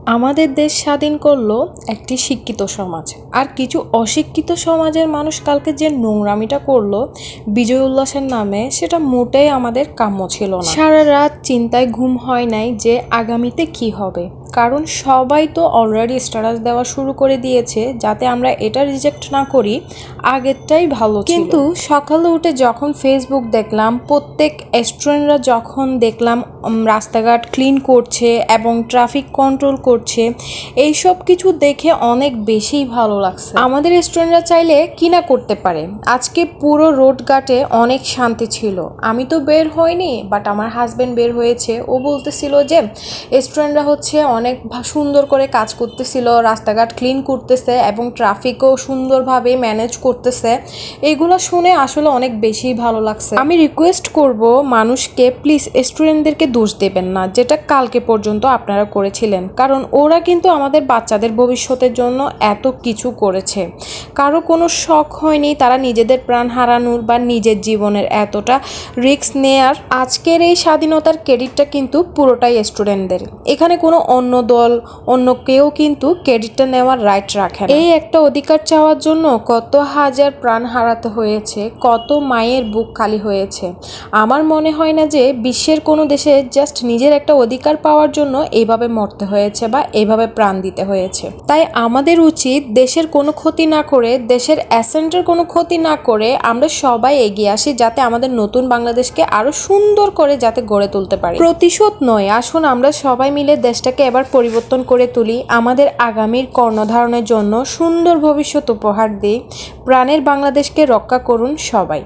আমাদের দেশ স্বাধীন করলো একটি শিক্ষিত সমাজ, আর কিছু অশিক্ষিত সমাজের মানুষ কালকে যে নোংরামিটা করলো বিজয় উল্লাসের নামে, সেটা মোটেই আমাদের কাম্য ছিল না। সারা রাত চিন্তায় ঘুম হয় নাই যে আগামীতে কি হবে, কারণ সবাই তো অলরেডি স্ট্যাটাস দেওয়া শুরু করে দিয়েছে যাতে আমরা এটা রিজেক্ট না করি আগেরটাই ভালো ছিল। কিন্তু সকালে উঠে যখন ফেসবুক দেখলাম, প্রত্যেক স্টুডেন্টরা যখন দেখলাম রাস্তাঘাট ক্লিন করছে এবং ট্রাফিক কন্ট্রোল করছে, এইসব কিছু দেখে অনেক বেশি ভালো লাগছে। আমাদের স্টুডেন্টরা চাইলে কি না করতে পারে। আজকে পুরো রোড ঘাটে অনেক শান্তি ছিল। আমি তো বের হইনি, বাট আমার হাজব্যান্ড বের হয়েছে। ও বলতেছিল যে স্টুডেন্টরা হচ্ছে অনেক সুন্দর করে কাজ করতেছিল, রাস্তাঘাট ক্লিন করতেছে এবং ট্রাফিকও সুন্দরভাবে ম্যানেজ করতেছে। এগুলো শুনে আসলে অনেক বেশি ভালো লাগছে। আমি রিকোয়েস্ট করব মানুষকে, প্লিজ স্টুডেন্টদেরকে দোষ দেবেন না যেটা কালকে পর্যন্ত আপনারা করেছিলেন, কারণ ওরা কিন্তু আমাদের বাচ্চাদের ভবিষ্যতের জন্য এত কিছু করেছে। কারো কোনো শখ হয়নি তারা নিজেদের প্রাণ হারানোর বা নিজের জীবনের এতটা রিস্ক নেয়ার। আজকের এই স্বাধীনতার ক্রেডিটটা কিন্তু পুরোটাই স্টুডেন্টদের। এখানে কোনো অন্য দল, অন্য কেউ কিন্তু ক্রেডিটটা নেওয়ার রাইট রাখে না। এই একটা অধিকার চাওয়ার জন্য কত হাজার প্রাণ হারাতে হয়েছে, কত মায়ের বুক খালি হয়েছে। আমার মনে হয় না যে বিশ্বের কোনো দেশে জাস্ট নিজের একটা অধিকার পাওয়ার জন্য এইভাবে মরতে হয়েছে বা এইভাবে প্রাণ দিতে হয়েছে। তাই আমাদের উচিত দেশের কোনো ক্ষতি না করে, দেশের অ্যাসেন্টের কোনো ক্ষতি না করে আমরা সবাই এগিয়ে আসি, যাতে আমাদের নতুন বাংলাদেশকে আরো সুন্দর করে যাতে গড়ে তুলতে পারি। প্রতিশোধ নয়, আসুন আমরা সবাই মিলে দেশটাকে এবার পরিবর্তন করে তুলি, আমাদের আগামীর কর্ণধারণের জন্য সুন্দর ভবিষ্যৎ উপহার দিই। প্রাণের বাংলাদেশকে রক্ষা করুন সবাই।